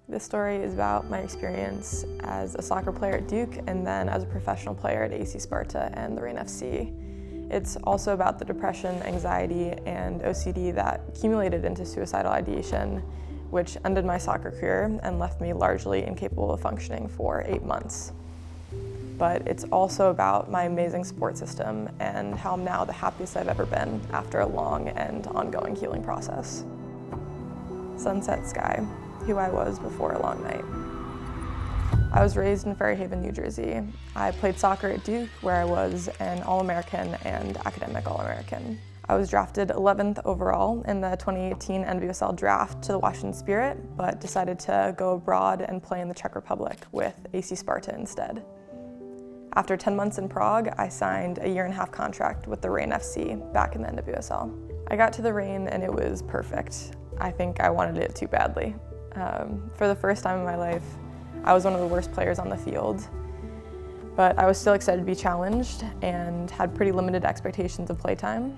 This story is about my experience as a soccer player at Duke and then as a professional player at AC Sparta and Lorraine FC. It's also about the depression, anxiety, and OCD that accumulated into suicidal ideation, which ended my soccer career and left me largely incapable of functioning for 8 months. But it's also about my amazing support system and how I'm now the happiest I've ever been after a long and ongoing healing process. Sunset Sky, who I was before a long night. I was raised in Fairhaven, New Jersey. I played soccer at Duke, where I was an All-American and academic All-American. I was drafted 11th overall in the 2018 NWSL draft to the Washington Spirit, but decided to go abroad and play in the Czech Republic with AC Sparta instead. After 10 months in Prague, I signed a 1.5-year contract with the Reign FC back in the NWSL. I got to the Reign and it was perfect. I think I wanted it too badly. For the first time in my life, I was one of the worst players on the field, but I was still excited to be challenged and had pretty limited expectations of playtime.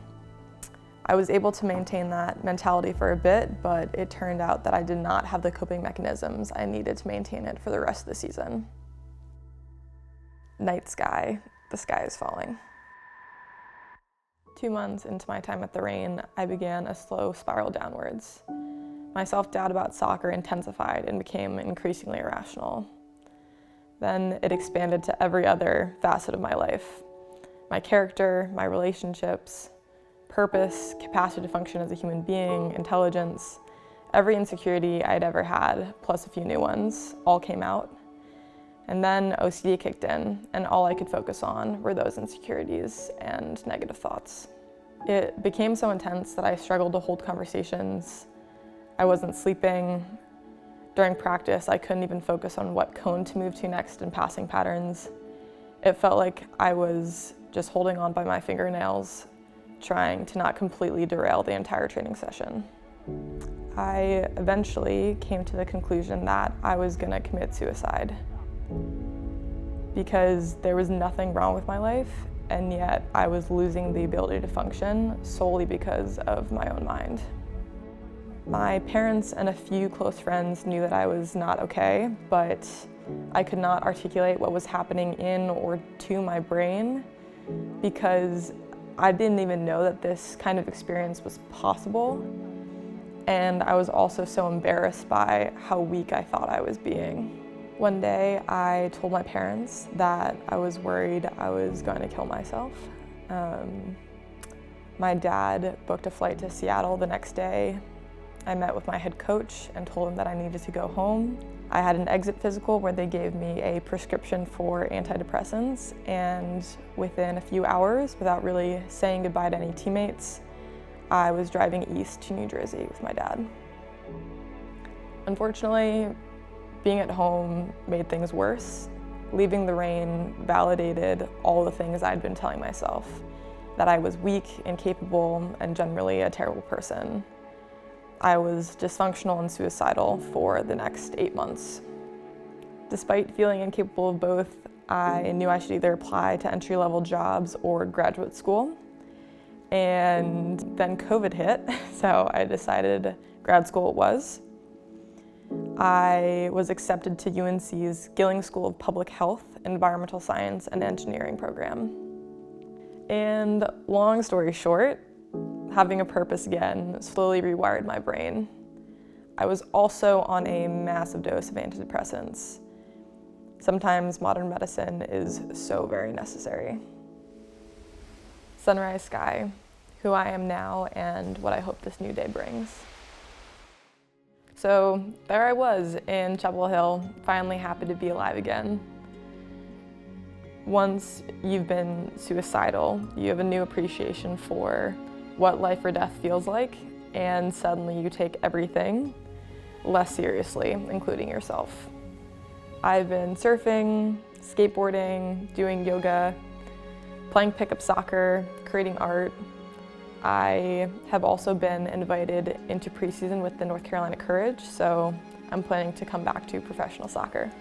I was able to maintain that mentality for a bit, but it turned out that I did not have the coping mechanisms I needed to maintain it for the rest of the season. Night sky, the sky is falling. 2 months into my time at the Reign, I began a slow spiral downwards. My self-doubt about soccer intensified and became increasingly irrational. Then it expanded to every other facet of my life. My character, my relationships, purpose, capacity to function as a human being, intelligence, every insecurity I'd ever had, plus a few new ones, all came out. And then OCD kicked in, and all I could focus on were those insecurities and negative thoughts. It became so intense that I struggled to hold conversations. I wasn't sleeping. During practice, I couldn't even focus on what cone to move to next in passing patterns. It felt like I was just holding on by my fingernails, trying to not completely derail the entire training session. I eventually came to the conclusion that I was gonna commit suicide because there was nothing wrong with my life, and yet I was losing the ability to function solely because of my own mind. My parents and a few close friends knew that I was not okay, but I could not articulate what was happening in or to my brain because I didn't even know that this kind of experience was possible. And I was also so embarrassed by how weak I thought I was being. One day I told my parents that I was worried I was going to kill myself. My dad booked a flight to Seattle the next day. I met with my head coach and told him that I needed to go home. I had an exit physical where they gave me a prescription for antidepressants, and within a few hours, without really saying goodbye to any teammates, I was driving east to New Jersey with my dad. Unfortunately, being at home made things worse. Leaving the Reign validated all the things I'd been telling myself, that I was weak, incapable, and generally a terrible person. I was dysfunctional and suicidal for the next 8 months. Despite feeling incapable of both, I knew I should either apply to entry-level jobs or graduate school. And then COVID hit, so I decided grad school it was. I was accepted to UNC's Gilling School of Public Health, Environmental Science, and Engineering program. And long story short, having a purpose again slowly rewired my brain. I was also on a massive dose of antidepressants. Sometimes modern medicine is so very necessary. Sunrise Sky, who I am now and what I hope this new day brings. So there I was in Chapel Hill, finally happy to be alive again. Once you've been suicidal, you have a new appreciation for what life or death feels like, and suddenly you take everything less seriously, including yourself. I've been surfing, skateboarding, doing yoga, playing pickup soccer, creating art. I have also been invited into preseason with the North Carolina Courage, so I'm planning to come back to professional soccer.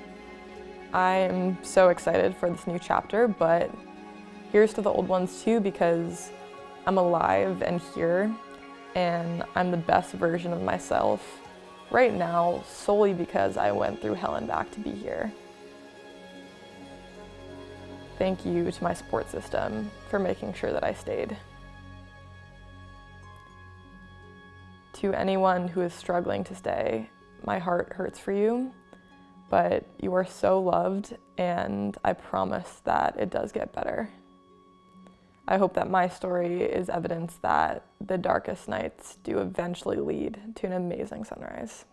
I'm so excited for this new chapter, but here's to the old ones too, because I'm alive and here, and I'm the best version of myself right now solely because I went through hell and back to be here. Thank you to my support system for making sure that I stayed. To anyone who is struggling to stay, my heart hurts for you, but you are so loved, and I promise that it does get better. I hope that my story is evidence that the darkest nights do eventually lead to an amazing sunrise.